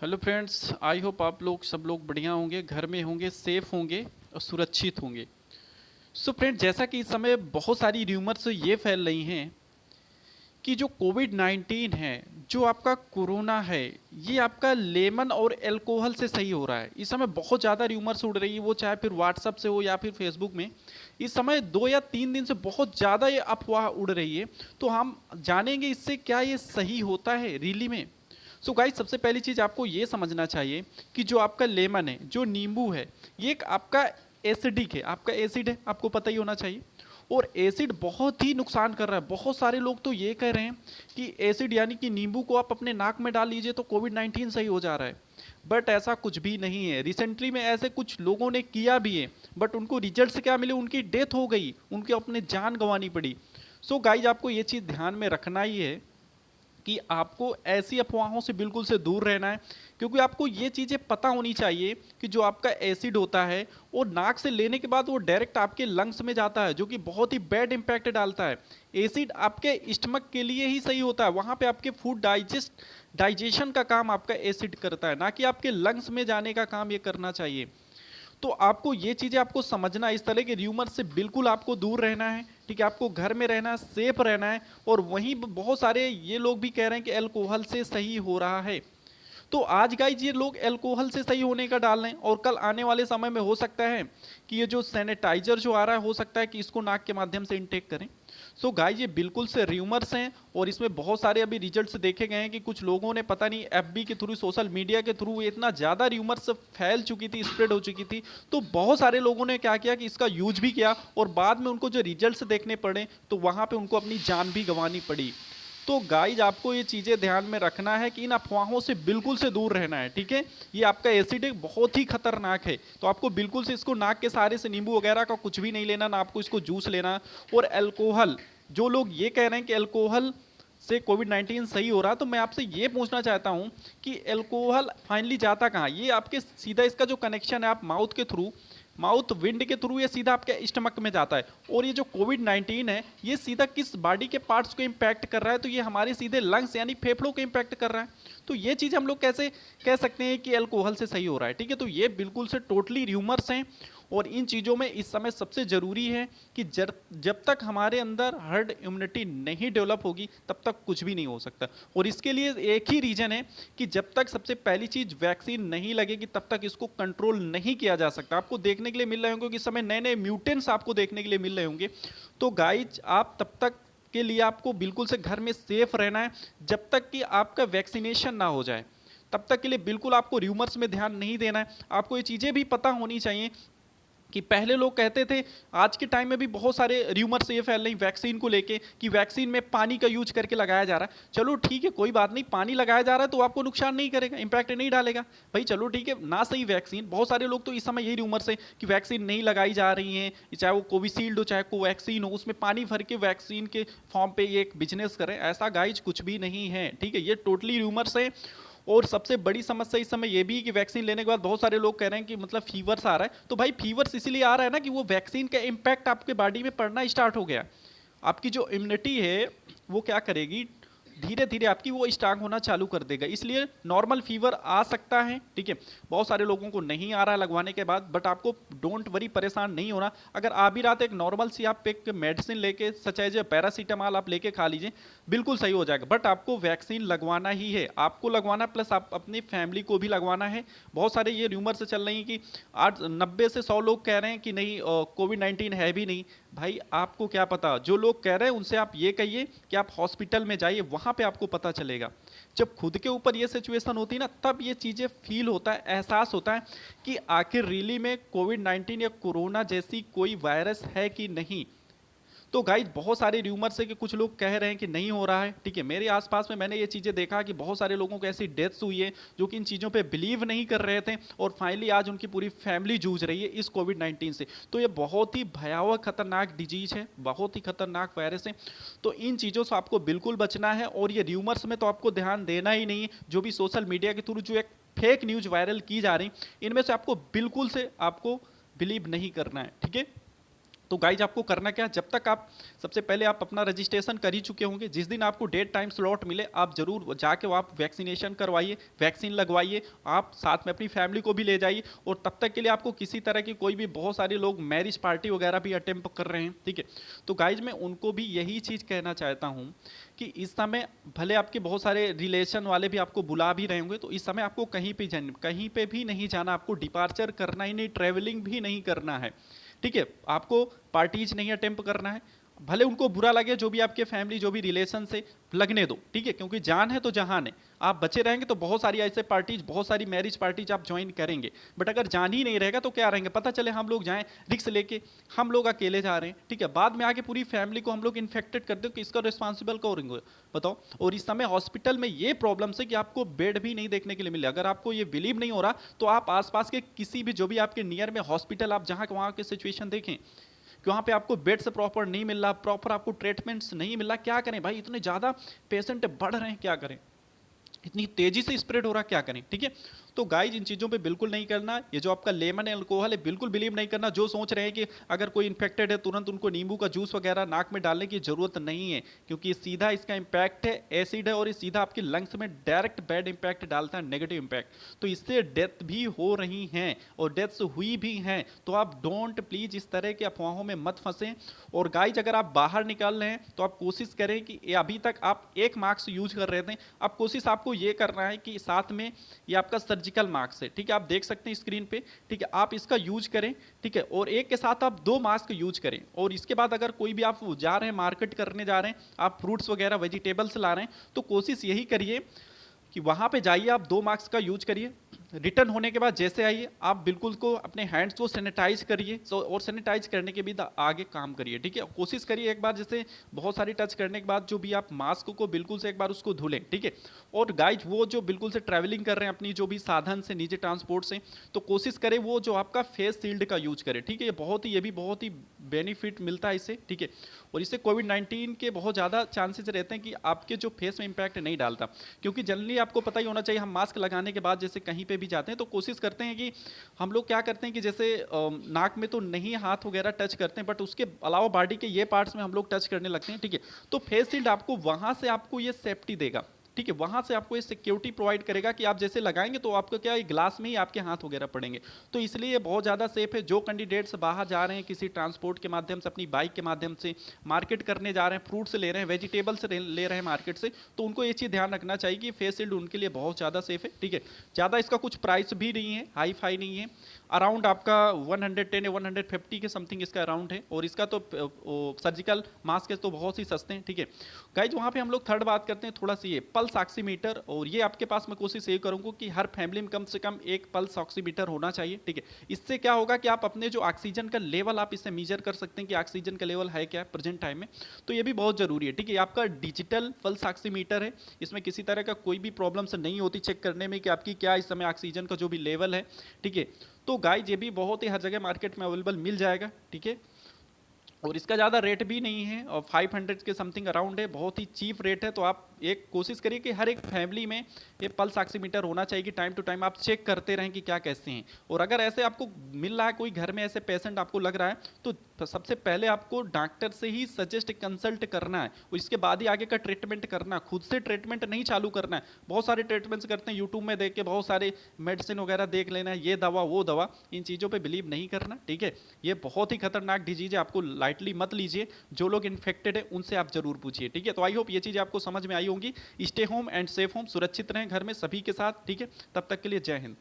Hello friends, I hope आप लोग सब लोग बढ़िया होंगे, घर में होंगे, सेफ होंगे और सुरक्षित होंगे। सो फ्रेंड्स, जैसा कि इस समय बहुत सारी र्यूमर्स ये फैल रही हैं कि जो कोविड 19 है, जो आपका कोरोना है, ये आपका लेमन और अल्कोहल से सही हो रहा है। इस समय बहुत ज़्यादा र्यूमर्स उड़ रही है, वो चाहे फिर व्हाट्सअप से हो या फिर फेसबुक में। इस समय 2 या 3 दिन से बहुत ज़्यादा ये अफवाह उड़ रही है। तो हम जानेंगे इससे क्या ये सही होता है रियली में। सो गाइस, सबसे पहली चीज़ आपको ये समझना चाहिए कि जो आपका लेमन है, जो नींबू है, ये एक आपका एसिडिक है, आपका एसिड है, आपको पता ही होना चाहिए। और एसिड बहुत ही नुकसान कर रहा है। बहुत सारे लोग तो ये कह रहे हैं कि एसिड यानी कि नींबू को आप अपने नाक में डाल लीजिए तो कोविड 19 सही हो जा रहा है। बट ऐसा कुछ भी नहीं है। रिसेंटली में ऐसे कुछ लोगों ने किया भी है, बट उनको रिजल्ट से क्या मिले, उनकी डेथ हो गई, उनके अपने जान गंवानी पड़ी। सो गाइज, आपको ये चीज़ ध्यान में रखना ही है कि आपको ऐसी अफवाहों से बिल्कुल से दूर रहना है। क्योंकि आपको ये चीज़ें पता होनी चाहिए कि जो आपका एसिड होता है वो नाक से लेने के बाद वो डायरेक्ट आपके लंग्स में जाता है, जो कि बहुत ही बैड इम्पैक्ट डालता है। एसिड आपके स्टमक के लिए ही सही होता है, वहाँ पे आपके फूड डाइजेशन का काम आपका एसिड करता है, ना कि आपके लंग्स में जाने का काम ये करना चाहिए। तो आपको ये चीज़ें आपको समझना, इस तरह के र्यूमर से बिल्कुल आपको दूर रहना है। ठीक है, आपको घर में रहना है, सेफ रहना है। और वहीं बहुत सारे ये लोग भी कह रहे हैं कि अल्कोहल से सही हो रहा है। तो आज गाइज ये लोग अल्कोहल से सही होने का डाल रहे हैं, और कल आने वाले समय में हो सकता है कि ये जो सैनिटाइजर जो आ रहा है, हो सकता है कि इसको नाक के माध्यम से इनटेक करें। सो गाइज, ये बिल्कुल से र्यूमर्स हैं, और इसमें बहुत सारे अभी रिजल्ट्स देखे गए हैं कि कुछ लोगों ने पता नहीं एफबी के थ्रू, सोशल मीडिया के थ्रू इतना ज़्यादा र्यूमर्स फैल चुकी थी, स्प्रेड हो चुकी थी। तो बहुत सारे लोगों ने क्या किया कि इसका यूज भी किया, और बाद में उनको जो रिजल्ट्स देखने पड़े तो वहाँ पे उनको अपनी जान भी गंवानी पड़ी। तो गाइज, आपको ये चीज़ें ध्यान में रखना है कि इन अफवाहों से बिल्कुल से दूर रहना है। ठीक है, ये आपका एसिड एक बहुत ही खतरनाक है, तो आपको बिल्कुल से इसको नाक के सहारे से नींबू वगैरह का कुछ भी नहीं लेना, ना आपको इसको जूस लेना। और अल्कोहल, जो लोग ये कह रहे हैं कि अल्कोहल से कोविड 19 सही हो रहा, तो मैं आपसे ये पूछना चाहता हूँ कि अल्कोहल फाइनली जाता कहाँ? ये आपके सीधा इसका जो कनेक्शन है, आप माउथ के थ्रू, माउथ विंड के थ्रू ये सीधा आपके स्टमक में जाता है। और ये जो कोविड 19 है, ये सीधा किस बॉडी के पार्ट्स को इम्पैक्ट कर रहा है? तो ये हमारे सीधे लंग्स यानी फेफड़ों को इम्पैक्ट कर रहा है। तो ये चीज़ हम लोग कैसे कह सकते हैं कि अल्कोहल से सही हो रहा है? ठीक है, तो ये बिल्कुल से टोटली र्यूमर्स हैं। और इन चीज़ों में इस समय सबसे ज़रूरी है कि जब तक हमारे अंदर हर्ड इम्यूनिटी नहीं डेवलप होगी, तब तक कुछ भी नहीं हो सकता। और इसके लिए एक ही रीज़न है कि जब तक सबसे पहली चीज़ वैक्सीन नहीं लगेगी, तब तक इसको कंट्रोल नहीं किया जा सकता। आपको देखने के लिए मिल रहे होंगे कि इस समय नए नए म्यूटेंट्स आपको देखने के लिए मिल रहे होंगे। तो गाइज, आप तब तक के लिए आपको बिल्कुल से घर में सेफ रहना है, जब तक कि आपका वैक्सीनेशन ना हो जाए। तब तक के लिए बिल्कुल आपको र्यूमर्स में ध्यान नहीं देना है। आपको ये चीज़ें भी पता होनी चाहिए कि पहले लोग कहते थे, आज के टाइम में भी बहुत सारे र्यूमर्स ये फैल रही वैक्सीन को लेके कि वैक्सीन में पानी का यूज करके लगाया जा रहा है। चलो ठीक है, कोई बात नहीं, पानी लगाया जा रहा है तो आपको नुकसान नहीं करेगा, इंपैक्ट नहीं डालेगा। भाई चलो ठीक है ना, सही वैक्सीन, बहुत सारे लोग तो इस समय यही र्यूमर्स है कि वैक्सीन नहीं लगाई जा रही है, चाहे वो कोविशील्ड हो चाहे कोवैक्सीन हो, उसमें पानी भर के वैक्सीन के फॉर्म पे ये एक बिजनेस करें। ऐसा गाइज कुछ भी नहीं है। ठीक है, ये टोटली र्यूमर्स है। और सबसे बड़ी समस्या इस समय ये भी है कि वैक्सीन लेने के बाद बहुत सारे लोग कह रहे हैं कि मतलब फीवर्स आ रहा है। तो भाई फीवर्स इसीलिए आ रहा है ना कि वो वैक्सीन का इम्पैक्ट आपके बॉडी में पड़ना स्टार्ट हो गया। आपकी जो इम्यूनिटी है वो क्या करेगी, धीरे धीरे आपकी वो स्ट्रांग होना चालू कर देगा। इसलिए नॉर्मल फीवर आ सकता है, ठीक है, बहुत सारे लोगों को नहीं आ रहा है लगवाने के बाद, बट आपको डोंट वरी, परेशान नहीं होना। अगर आ भी रहा तो एक नॉर्मल सी आप एक मेडिसिन लेके, सच है जो पैरासीटामॉल आप लेके खा लीजिए, बिल्कुल सही हो जाएगा। बट आपको वैक्सीन लगवाना ही है, आपको लगवाना, प्लस आप अपनी फैमिली को भी लगवाना है। बहुत सारे ये र्यूमर से चल रही हैं कि 90 से 100 लोग कह रहे हैं कि नहीं, कोविड 19 है भी नहीं। भाई आपको क्या पता, जो लोग कह रहे हैं उनसे आप ये कहिए कि आप हॉस्पिटल में जाइए, वहाँ पे आपको पता चलेगा। जब खुद के ऊपर ये सिचुएशन होती है ना, तब ये चीज़ें फील होता है, एहसास होता है कि आखिर रियली में कोविड 19 या कोरोना जैसी कोई वायरस है कि नहीं। तो गाइज, बहुत सारे र्यूमर्स है कि कुछ लोग कह रहे हैं कि नहीं हो रहा है। ठीक है, मेरे आसपास में मैंने ये चीज़ें देखा कि बहुत सारे लोगों को ऐसी डेथ्स हुई है जो कि इन चीज़ों पे बिलीव नहीं कर रहे थे, और फाइनली आज उनकी पूरी फैमिली जूझ रही है इस कोविड 19 से। तो ये बहुत ही भयावह खतरनाक डिजीज है, बहुत ही खतरनाक वायरस है। तो इन चीज़ों से आपको बिल्कुल बचना है। और ये र्यूमर्स में तो आपको ध्यान देना ही नहीं है। जो भी सोशल मीडिया के थ्रू जो एक फेक न्यूज़ वायरल की जा रही, इनमें से आपको बिल्कुल से आपको बिलीव नहीं करना है। ठीक है, तो गाइज आपको करना क्या, जब तक आप सबसे पहले आप अपना रजिस्ट्रेशन कर ही चुके होंगे, जिस दिन आपको डेट टाइम स्लॉट मिले आप जरूर जाके वो आप वैक्सीनेशन करवाइए, वैक्सीन लगवाइए, आप साथ में अपनी फैमिली को भी ले जाइए। और तब तक के लिए आपको किसी तरह की कोई भी, बहुत सारे लोग मैरिज पार्टी वगैरह भी अटेम्प्ट कर रहे हैं, ठीक है। तो गाइज मैं उनको भी यही चीज़ कहना चाहता हूँ कि इस समय भले आपके बहुत सारे रिलेशन वाले भी आपको बुला भी रहे होंगे, तो इस समय आपको कहीं पे भी नहीं जाना, आपको डिपार्चर करना ही नहीं, ट्रैवलिंग भी नहीं करना है, ठीक है। आपको पार्टीज नहीं अटेम्प्ट करना है, भले उनको बुरा लगे, जो भी आपके फैमिली जो भी रिलेशन से, लगने दो, ठीक है, क्योंकि जान है तो जहान है। आप बचे रहेंगे तो बहुत सारी ऐसे पार्टीज, बहुत सारी मैरिज पार्टीज आप ज्वाइन करेंगे, बट अगर जान ही नहीं रहेगा तो क्या रहेंगे, पता चले हम लोग जाएं रिक्स लेके, हम लोग अकेले जा रहे हैं, ठीक है, बाद में आके पूरी फैमिली को हम लोग इन्फेक्टेड कर दो, कि इसका रिस्पॉन्सिबल कौन होंगे बताओ। और इस समय हॉस्पिटल में ये प्रॉब्लम है कि आपको बेड भी नहीं देखने के लिए मिले। अगर आपको ये बिलीव नहीं हो रहा तो आप आसपास के किसी भी, जो भी आपके नियर में हॉस्पिटल, आप जहाँ वहाँ की सिचुएशन देखें कि वहाँ पे आपको बेड से प्रॉपर नहीं मिल रहा, प्रॉपर आपको ट्रीटमेंट्स नहीं मिल रहा, क्या करें भाई, इतने ज़्यादा पेशेंट बढ़ रहे हैं, क्या करें, इतनी तेजी से स्प्रेड हो रहा, क्या करें, ठीक है। तो गाइज इन चीज़ों पे बिल्कुल नहीं करना। ये जो आपका लेमन अल्कोहल है बिल्कुल बिलीव नहीं करना। जो सोच रहे हैं कि अगर कोई इन्फेक्टेड है तुरंत उनको नींबू का जूस वगैरह नाक में डालने की जरूरत नहीं है, क्योंकि सीधा इसका इम्पैक्ट है, एसिड है, और ये सीधा आपके लंग्स में डायरेक्ट बैड इम्पैक्ट डालता है, नेगेटिव इम्पैक्ट। तो इससे डेथ भी हो रही हैं और डेथ्स हुई भी हैं। तो आप डोंट प्लीज इस तरह के अफवाहों में मत फंसें। और गाइज अगर आप बाहर निकल रहे हैं तो आप कोशिश करें कि अभी तक आप एक मास्क यूज कर रहे थे, अब कोशिश आपको ये करना है कि साथ में ये आपका सर्जिकल मास्क है, ठीक है, आप देख सकते हैं स्क्रीन पे, ठीक है, आप इसका यूज करें, ठीक है, और एक के साथ आप 2 मास्क यूज करें। और इसके बाद अगर कोई भी आप जा रहे हैं, मार्केट करने जा रहे हैं, आप फ्रूट्स वगैरह वेजिटेबल्स ला रहे हैं, तो कोशिश यही करिए कि वहां पे जाइए, आप 2 मास्क का यूज करिए। रिटर्न होने के बाद जैसे आइए आप बिल्कुल को अपने हैंड्स को सैनिटाइज करिए, और सैनिटाइज करने के भी आगे काम करिए, ठीक है। कोशिश करिए एक बार जैसे बहुत सारी टच करने के बाद जो भी आप मास्क को बिल्कुल से एक बार उसको धुलें, ठीक है। और गाइज वो जो बिल्कुल से ट्रैवलिंग कर रहे हैं अपनी जो भी साधन से, निजी ट्रांसपोर्ट से, तो कोशिश करें वो जो आपका फेस शील्ड का यूज करें, ठीक है। ये भी बहुत ही बेनिफिट मिलता है इससे, ठीक है। और इससे कोविड-19 के बहुत ज़्यादा चांसेस रहते हैं कि आपके जो फेस में इंपैक्ट नहीं डालता, क्योंकि जनरली आपको पता ही होना चाहिए, हम मास्क लगाने के बाद जैसे कहीं पे भी जाते हैं तो कोशिश करते हैं कि हम लोग क्या करते हैं कि जैसे नाक में तो नहीं हाथ वगैरह टच करते हैं, बट उसके अलावा बॉडी के ये पार्ट्स में हम लोग टच करने लगते हैं, ठीक है। तो फेस शील्ड आपको वहां से आपको ये सेफ्टी देगा, ठीक है, वहां से आपको ये सिक्योरिटी प्रोवाइड करेगा कि आप जैसे लगाएंगे तो आपका क्या, ग्लास में ही आपके हाथ वगैरह पड़ेंगे। तो इसलिए ये बहुत ज़्यादा सेफ है। जो कैंडिडेट्स बाहर जा रहे हैं किसी ट्रांसपोर्ट के माध्यम से, अपनी बाइक के माध्यम से, मार्केट करने जा रहे हैं, फ्रूट्स ले रहे हैं, वेजिटेबल्स ले रहे हैं मार्केट से, तो उनको ये चीज़ ध्यान रखना चाहिए कि फेस शील्ड उनके लिए बहुत ज़्यादा सेफ है, ठीक है। ज़्यादा इसका कुछ प्राइस भी नहीं है, हाई फाई नहीं है, अराउंड आपका 110 या 150 के समथिंग इसका अराउंड है। और इसका तो सर्जिकल मास्क है तो बहुत ही सस्ते हैं, ठीक है। गाइज वहाँ पे हम लोग थर्ड बात करते हैं थोड़ा सा ये पल्स ऑक्सीमीटर, और ये आपके पास मैं कोशिश ये करूँगा कि हर फैमिली में कम से कम एक पल्स ऑक्सीमीटर होना चाहिए, ठीक है। इससे क्या होगा कि आप अपने जो ऑक्सीजन का लेवल आप इससे मेजर कर सकते हैं कि ऑक्सीजन का लेवल है क्या प्रेजेंट टाइम में, तो ये भी बहुत जरूरी है, ठीक है। आपका डिजिटल पल्स ऑक्सीमीटर है, इसमें किसी तरह का कोई भी प्रॉब्लम्स नहीं होती चेक करने में कि आपकी क्या इस समय ऑक्सीजन का जो भी लेवल है, ठीक है। तो गाइज ये भी बहुत ही हर जगह मार्केट में अवेलेबल मिल जाएगा, ठीक है। और इसका ज़्यादा रेट भी नहीं है, और 500 के समथिंग अराउंड है, बहुत ही चीप रेट है। तो आप एक कोशिश करिए कि हर एक फैमिली में ये पल्स ऑक्सीमीटर होना चाहिए कि टाइम टू टाइम आप चेक करते रहें कि क्या कैसे हैं। और अगर ऐसे आपको मिल रहा है कोई घर में ऐसे पेशेंट आपको लग रहा है, तो सबसे पहले आपको डॉक्टर से ही सजेस्ट कंसल्ट करना है, और इसके बाद ही आगे का ट्रीटमेंट करना है। खुद से ट्रीटमेंट नहीं चालू करना है। बहुत सारे ट्रीटमेंट्स करते हैं यूट्यूब में देख के, बहुत सारे मेडिसिन वगैरह देख लेना है, ये दवा वो दवा, इन चीज़ों पर बिलीव नहीं करना, ठीक है। ये बहुत ही खतरनाक डिजीज है, आपको लाइटली मत लीजिए। जो लोग इन्फेक्टेड है उनसे आप जरूर पूछिए, ठीक है। तो आई होप ये चीज़ आपको समझ में आई होंगी। Stay home and safe home, सुरक्षित रहें घर में सभी के साथ, ठीक है। तब तक के लिए जय हिंद।